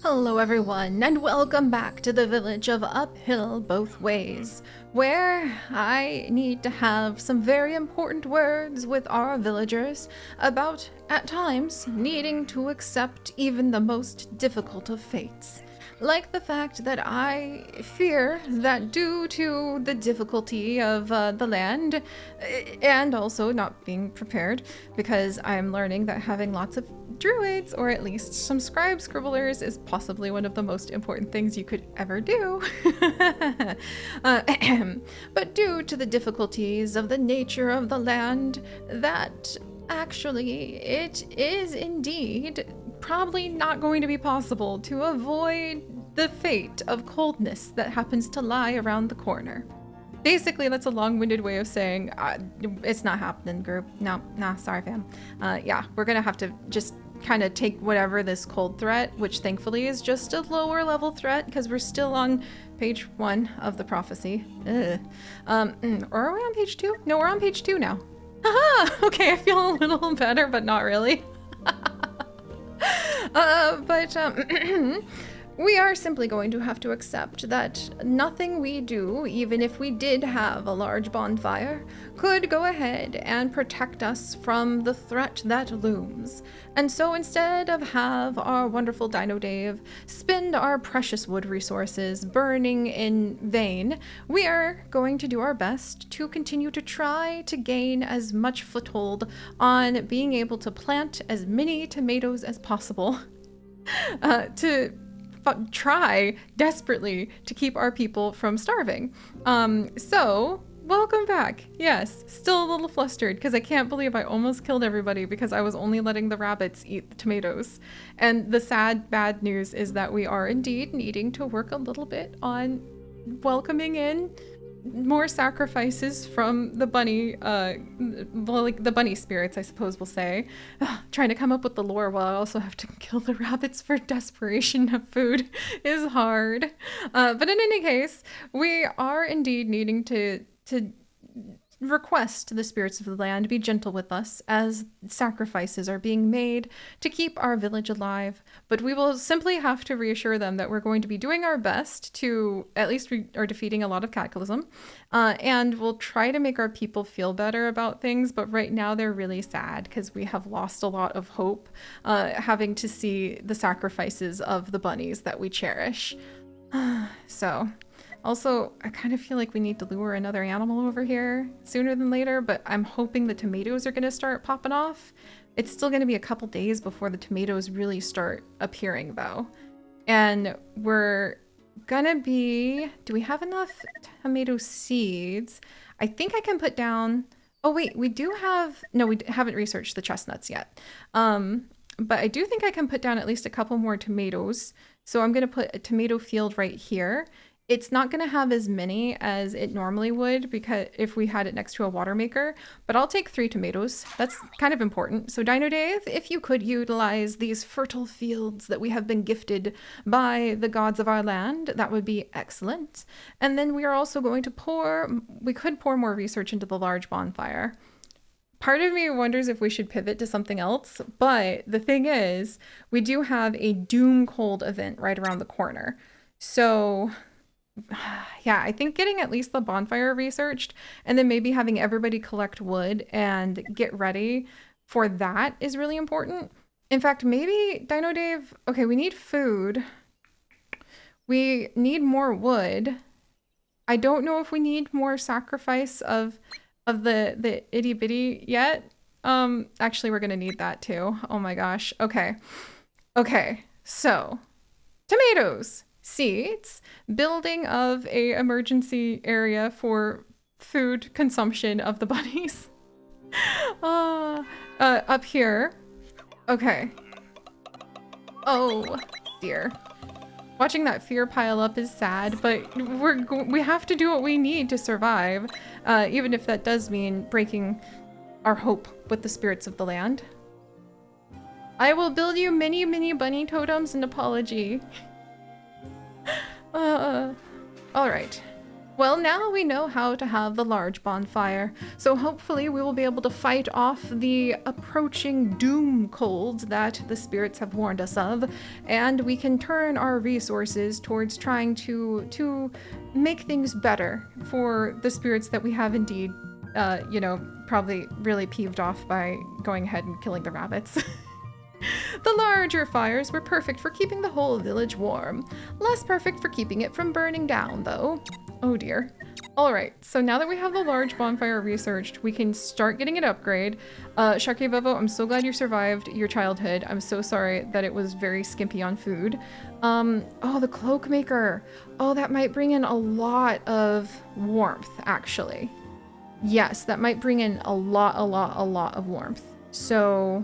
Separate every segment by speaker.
Speaker 1: Hello everyone, and welcome back to the village of Uphill Both Ways, where I need to have some very important words with our villagers about, at times, needing to accept even the most difficult of fates. Like the fact that I fear that due to the difficulty of the land, and also not being prepared, because I'm learning that having lots of druids, or at least some scribe scribblers, is possibly one of the most important things you could ever do. But due to the difficulties of the nature of the land, that actually it is indeed probably not going to be possible to avoid the fate of coldness that happens to lie around the corner. Basically, that's a long-winded way of saying it's not happening, group. No, nah, sorry, fam. Yeah, we're gonna have to just kind of take whatever this cold threat, which thankfully is just a lower level threat because we're still on page 1 of the prophecy. Or are we on page 2? No, we're on page 2 now. Haha! Okay, I feel a little better, but not really. We are simply going to have to accept that nothing we do, even if we did have a large bonfire, could go ahead and protect us from the threat that looms. And so instead of have our wonderful Dino Dave spend our precious wood resources burning in vain, we are going to do our best to continue to try to gain as much foothold on being able to plant as many tomatoes as possible to try desperately to keep our people from starving. So welcome back. Yes, still a little flustered because I can't believe I almost killed everybody because I was only letting the rabbits eat the tomatoes. And the sad bad news is that we are indeed needing to work a little bit on welcoming in more sacrifices from the bunny, well, like the bunny spirits, I suppose we'll say. Trying to come up with the lore while I also have to kill the rabbits for desperation of food is hard. But in any case, we are indeed needing to request the spirits of the land be gentle with us as sacrifices are being made to keep our village alive. But we will simply have to reassure them that we're going to be doing our best to, at least we are defeating a lot of cataclysm, and we'll try to make our people feel better about things. But right now they're really sad because we have lost a lot of hope, having to see the sacrifices of the bunnies that we cherish. So... Also, I kind of feel like we need to lure another animal over here sooner than later, but I'm hoping the tomatoes are going to start popping off. It's still going to be a couple days before the tomatoes really start appearing, though. And we're gonna be... Do we have enough tomato seeds? I think I can put down... Oh, wait, we do have... No, we haven't researched the chestnuts yet. But I do think I can put down at least a couple more tomatoes. So I'm going to put a tomato field right here. It's not going to have as many as it normally would because if we had it next to a water maker, but I'll take 3 tomatoes. That's kind of important. So Dino Dave, if you could utilize these fertile fields that we have been gifted by the gods of our land, that would be excellent. And then we are also going to we could pour more research into the large bonfire. Part of me wonders if we should pivot to something else, but the thing is, we do have a Doom Cold event right around the corner. So... yeah, I think getting at least the bonfire researched and then maybe having everybody collect wood and get ready for that is really important. In fact, maybe Dino Dave, okay, we need food. We need more wood. I don't know if we need more sacrifice of the itty bitty yet. Actually, we're gonna need that too. Oh my gosh. Okay, so tomatoes. Seeds, building of a emergency area for food consumption of the bunnies. Up here. Okay. Oh dear. Watching that fear pile up is sad, but we have to do what we need to survive, even if that does mean breaking our hope with the spirits of the land. I will build you many, many bunny totems in apology. All right. Well, now we know how to have the large bonfire, so hopefully we will be able to fight off the approaching doom cold that the spirits have warned us of, and we can turn our resources towards trying to make things better for the spirits that we have indeed, probably really peeved off by going ahead and killing the rabbits. The larger fires were perfect for keeping the whole village warm. Less perfect for keeping it from burning down, though. Oh dear. Alright, so now that we have the large bonfire researched, we can start getting an upgrade. Sharky Vevo, I'm so glad you survived your childhood. I'm so sorry that it was very skimpy on food. Oh, the cloak maker. Oh, that might bring in a lot of warmth, actually. Yes, that might bring in a lot of warmth. So...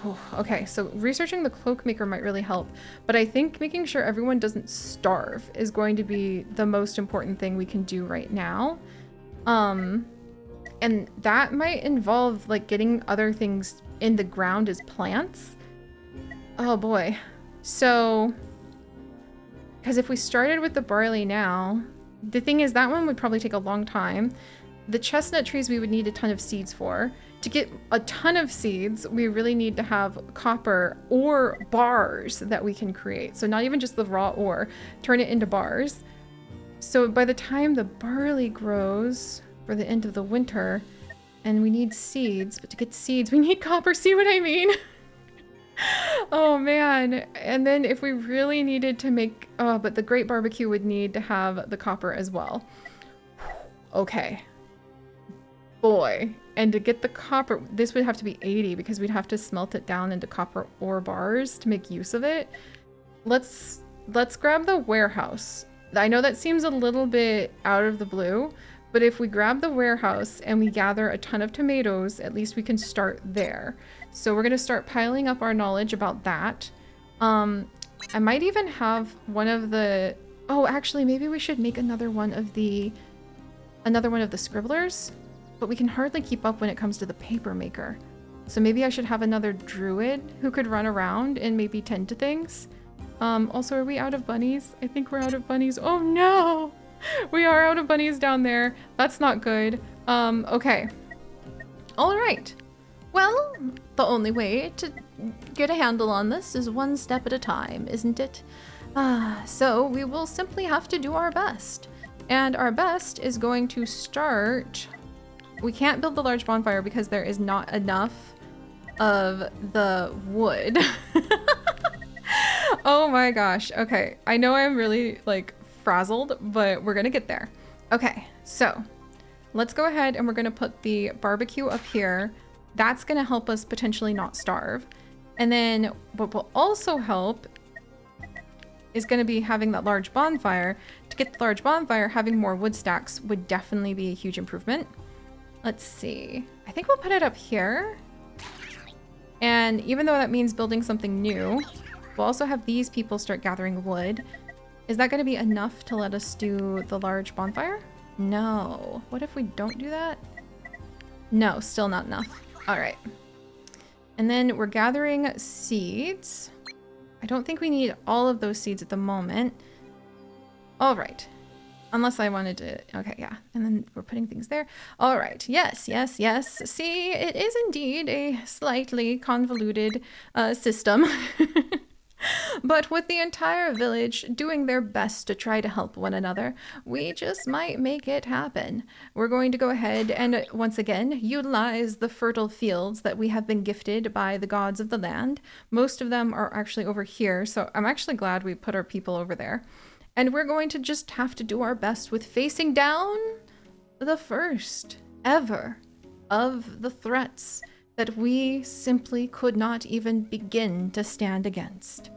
Speaker 1: Oh, okay, so researching the cloak maker might really help, but I think making sure everyone doesn't starve is going to be the most important thing we can do right now. And that might involve like getting other things in the ground as plants. Oh boy. So, because if we started with the barley now, the thing is that one would probably take a long time. The chestnut trees we would need a ton of seeds for. To get a ton of seeds, we really need to have copper ore bars that we can create. So not even just the raw ore, turn it into bars. So by the time the barley grows for the end of the winter, and we need seeds, but to get seeds, we need copper, see what I mean? Oh man. And then if we really needed to make, oh, but the great barbecue would need to have the copper as well. Okay. Boy. And to get the copper, this would have to be 80 because we'd have to smelt it down into copper ore bars to make use of it. Let's grab the warehouse. I know that seems a little bit out of the blue, but if we grab the warehouse and we gather a ton of tomatoes, at least we can start there. So we're gonna start piling up our knowledge about that. I might even have one of the, oh, actually, maybe we should make another one of the scribblers. But we can hardly keep up when it comes to the paper maker. So maybe I should have another druid who could run around and maybe tend to things. Also, are we out of bunnies? I think we're out of bunnies. Oh no! We are out of bunnies down there. That's not good. Okay. All right. Well, the only way to get a handle on this is one step at a time, isn't it? So we will simply have to do our best. And our best is going to start... We can't build the large bonfire because there is not enough of the wood. Oh my gosh. Okay. I know I'm really like frazzled, but we're gonna get there. Okay. So let's go ahead and we're gonna put the barbecue up here. That's gonna help us potentially not starve. And then what will also help is gonna be having that large bonfire. To get the large bonfire, having more wood stacks would definitely be a huge improvement. Let's see. I think we'll put it up here. And even though that means building something new, we'll also have these people start gathering wood. Is that going to be enough to let us do the large bonfire? No. What if we don't do that? No, still not enough. All right. And then we're gathering seeds. I don't think we need all of those seeds at the moment. All right. Unless I wanted to, okay, yeah. And then we're putting things there. All right, yes, yes, yes. See, it is indeed a slightly convoluted system. But with the entire village doing their best to try to help one another, we just might make it happen. We're going to go ahead and once again utilize the fertile fields that we have been gifted by the gods of the land. Most of them are actually over here, so I'm actually glad we put our people over there. And we're going to just have to do our best with facing down the first ever of the threats that we simply could not even begin to stand against.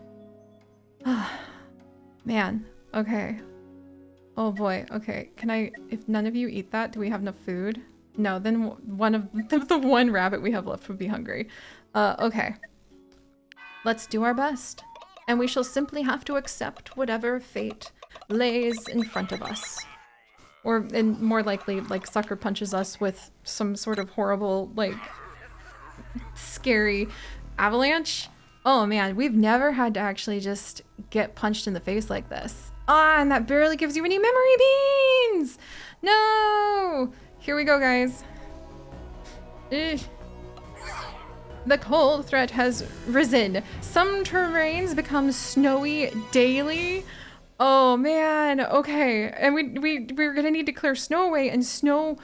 Speaker 1: Man, okay. Oh boy, okay. Can I, if none of you eat that, do we have enough food? No, then one of the one rabbit we have left would be hungry. Okay. Let's do our best. And we shall simply have to accept whatever fate lays in front of us. Or, and more likely, like, sucker punches us with some sort of horrible, like, scary avalanche. Oh man, we've never had to actually just get punched in the face like this. Ah, and that barely gives you any memory beans! No! Here we go, guys. Ugh. The cold threat has risen. Some terrains become snowy daily. Oh man, okay. And we're gonna need to clear snow away, and snow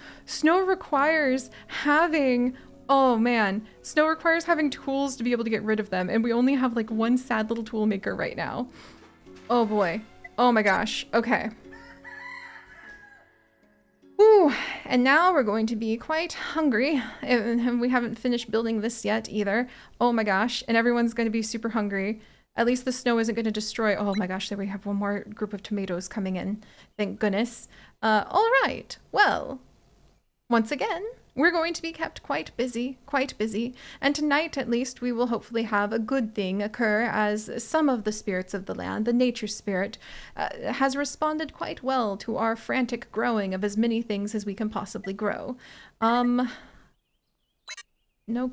Speaker 1: requires having, oh man, snow requires having tools to be able to get rid of them, and we only have like one sad little tool maker right now. Oh boy. Oh my gosh. Okay. Ooh, and now we're going to be quite hungry, and we haven't finished building this yet either. Oh my gosh, and everyone's going to be super hungry. At least the snow isn't going to destroy. Oh my gosh, there we have one more group of tomatoes coming in. Thank goodness. All right, well, once again, we're going to be kept quite busy, and tonight at least we will hopefully have a good thing occur, as some of the spirits of the land, the nature spirit, has responded quite well to our frantic growing of as many things as we can possibly grow. No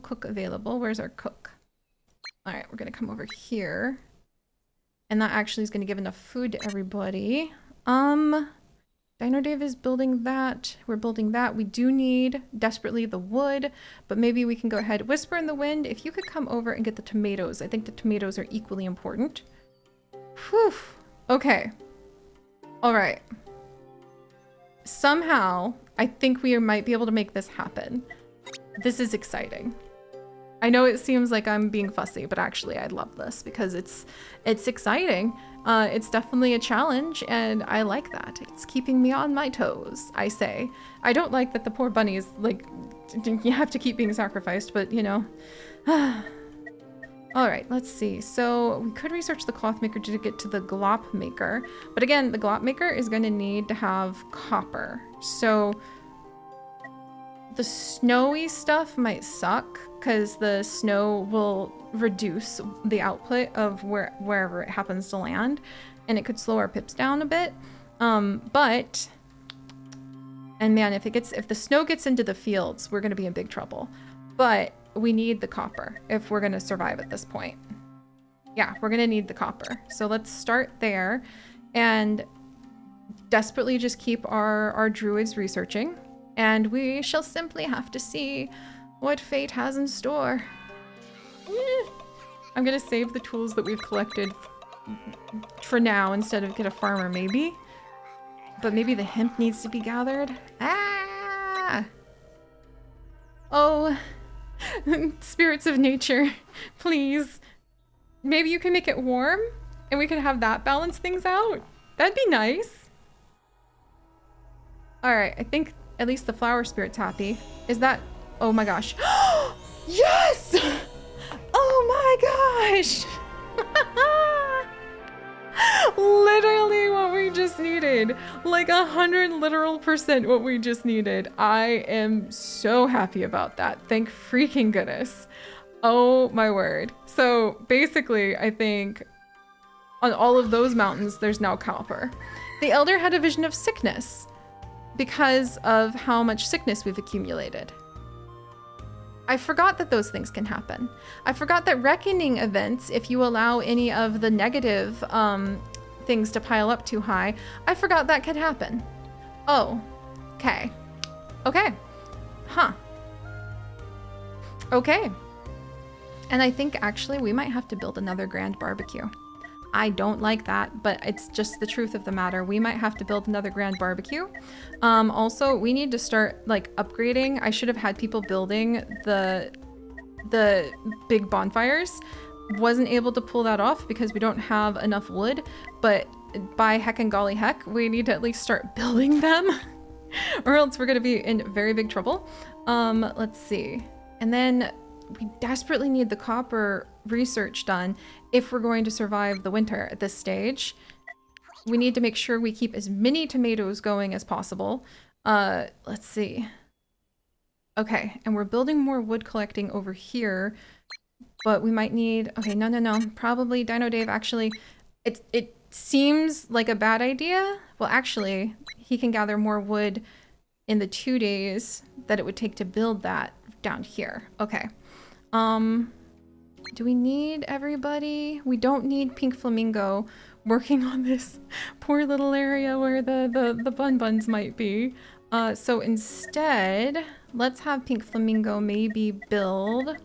Speaker 1: cook available. Where's our cook? All right, we're gonna come over here, and that actually is gonna give enough food to everybody. Dino Dave is building that. We're building that. We do need desperately the wood, but maybe we can go ahead. Whisper in the Wind, if you could come over and get the tomatoes. I think the tomatoes are equally important. Whew. Okay. All right. Somehow, I think we might be able to make this happen. This is exciting. I know it seems like I'm being fussy, but actually I love this because it's exciting. It's definitely a challenge, and I like that. It's keeping me on my toes, I say. I don't like that the poor bunnies, like, you have to keep being sacrificed, but you know. All right, let's see. So we could research the cloth maker to get to the glop maker, but again, the glop maker is going to need to have copper. So the snowy stuff might suck because the snow will reduce the output of wherever it happens to land, and it could slow our pips down a bit. And man, if the snow gets into the fields, we're going to be in big trouble. But we need the copper if we're going to survive at this point. Yeah, we're going to need the copper. So let's start there and desperately just keep our druids researching. And we shall simply have to see what fate has in store. I'm gonna save the tools that we've collected for now instead of get a farmer, maybe. But maybe the hemp needs to be gathered. Ah! Oh, spirits of nature, please. Maybe you can make it warm and we can have that balance things out. That'd be nice. All right, I think at least the flower spirit's happy. Is that... Oh my gosh. Yes! Oh my gosh! Literally what we just needed. Like 100 literal % what we just needed. I am so happy about that. Thank freaking goodness. Oh my word. So basically, I think on all of those mountains, there's now copper. The elder had a vision of sickness because of how much sickness we've accumulated. I forgot that those things can happen. I forgot that reckoning events, if you allow any of the negative things to pile up too high, I forgot that could happen. Oh, okay. Okay. Huh. Okay. And I think actually we might have to build another grand barbecue. I don't like that, but it's just the truth of the matter. We might have to build another grand barbecue. Also, we need to start like upgrading. I should have had people building the big bonfires. Wasn't able to pull that off because we don't have enough wood, but by heck and golly heck, we need to at least start building them or else we're gonna be in very big trouble. Let's see. And then we desperately need the copper research done if we're going to survive the winter at this stage. We need to make sure we keep as many tomatoes going as possible. Let's see. Okay, and we're building more wood collecting over here, but we might need, okay, no. Probably Dino Dave actually, it seems like a bad idea. Well, actually, he can gather more wood in the 2 days that it would take to build that down here. Okay. Do we need everybody? We don't need Pink Flamingo working on this poor little area where the bun buns might be. So instead, let's have Pink Flamingo maybe build.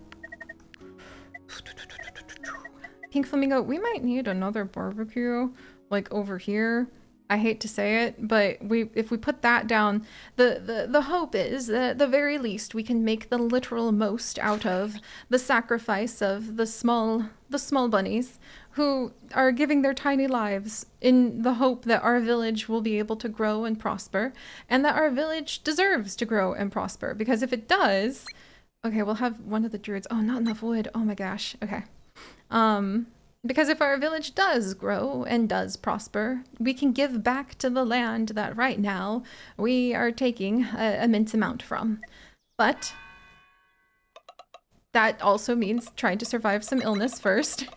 Speaker 1: Pink Flamingo, we might need another barbecue, like over here. I hate to say it, but if we put that down, the hope is that at the very least we can make the literal most out of the sacrifice of the small bunnies who are giving their tiny lives in the hope that our village will be able to grow and prosper, and that our village deserves to grow and prosper, because if it does, okay, we'll have one of the druids. Oh, not enough wood. Oh my gosh. Okay. Because if our village does grow and does prosper, we can give back to the land that right now we are taking an immense amount from. But that also means trying to survive some illness first.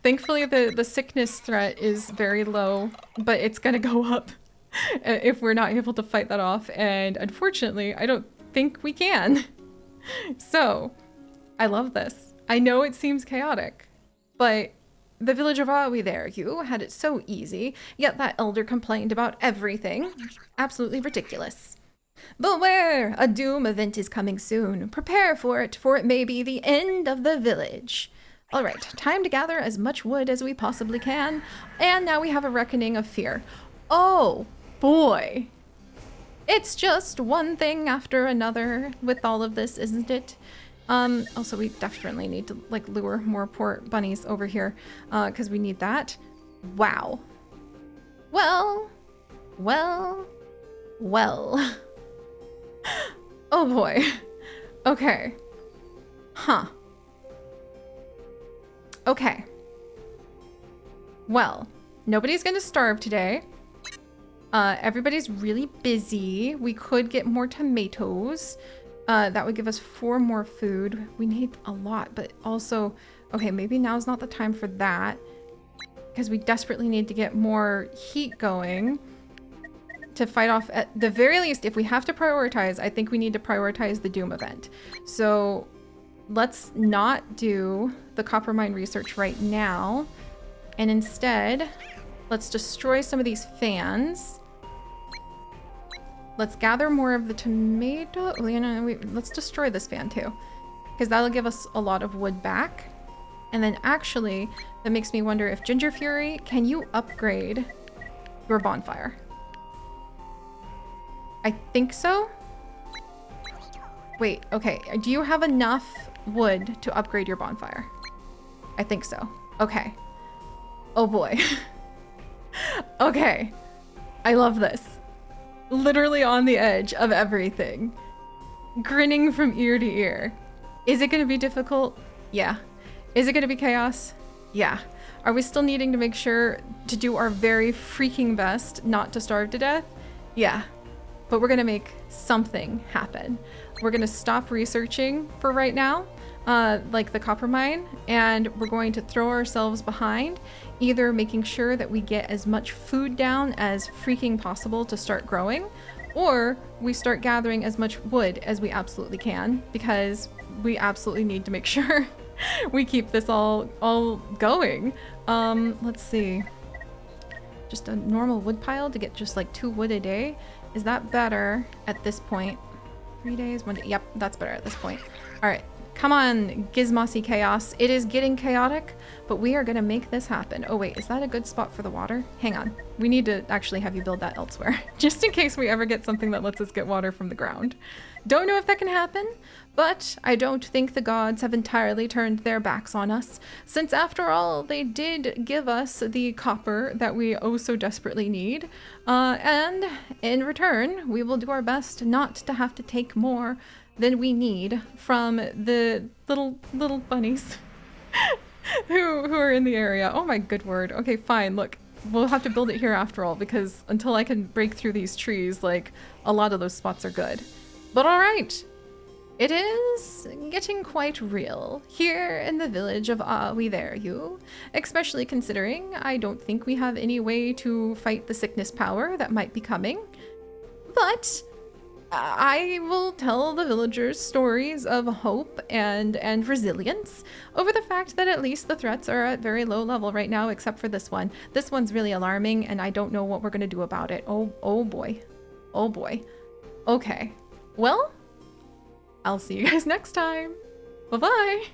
Speaker 1: Thankfully, the sickness threat is very low, but it's going to go up if we're not able to fight that off. And unfortunately, I don't think we can. So, I love this. I know it seems chaotic, but the village of Are We There You had it so easy, yet that elder complained about everything. Absolutely ridiculous. Beware! A doom event is coming soon. Prepare for it may be the end of the village. Alright, time to gather as much wood as we possibly can, and now we have a reckoning of fear. Oh, boy. It's just one thing after another with all of this, isn't it? Also, we definitely need to, like, lure more poor bunnies over here, because we need that. Wow. Well. Oh boy. Okay. Huh. Okay. Well, nobody's gonna starve today. Everybody's really busy. We could get more tomatoes. That would give us 4 more food. We need a lot, but also, okay, maybe now's not the time for that, because we desperately need to get more heat going to fight off, at the very least. If we have to prioritize, I think we need to prioritize the Doom event. So let's not do the copper mine research right now, and instead, let's destroy some of these fans. Let's gather more of the tomato. You know, let's destroy this fan too, because that'll give us a lot of wood back. And then actually, that makes me wonder if Ginger Fury, can you upgrade your bonfire? I think so. Wait, okay. Do you have enough wood to upgrade your bonfire? I think so. Okay. Oh boy. Okay. I love this. Literally on the edge of everything. Grinning from ear to ear. Is it going to be difficult? Yeah. Is it going to be chaos? Yeah. Are we still needing to make sure to do our very freaking best not to starve to death? Yeah. But we're going to make something happen. We're going to stop researching for right now, like the copper mine, and we're going to throw ourselves behind either making sure that we get as much food down as freaking possible to start growing, or we start gathering as much wood as we absolutely can, because we absolutely need to make sure we keep this all going. Let's see. Just a normal wood pile to get just like 2 wood a day. Is that better at this point? 3 days, 1 day. Yep, that's better at this point. All right. Come on, Gizmossy Chaos. It is getting chaotic, but we are going to make this happen. Oh, wait, is that a good spot for the water? Hang on. We need to actually have you build that elsewhere, just in case we ever get something that lets us get water from the ground. Don't know if that can happen, but I don't think the gods have entirely turned their backs on us, since after all, they did give us the copper that we oh so desperately need, and in return, we will do our best not to have to take more than we need from the little bunnies who are in the area. Oh my good word. Okay, fine. Look, we'll have to build it here after all, because until I can break through these trees, like, a lot of those spots are good. But all right, it is getting quite real here in the village of Are We There You, especially considering I don't think we have any way to fight the sickness power that might be coming. But I will tell the villagers stories of hope and resilience over the fact that at least the threats are at very low level right now, except for this one. This one's really alarming, and I don't know what we're gonna do about it. Oh boy. Oh boy. Okay. Well, I'll see you guys next time. Bye-bye.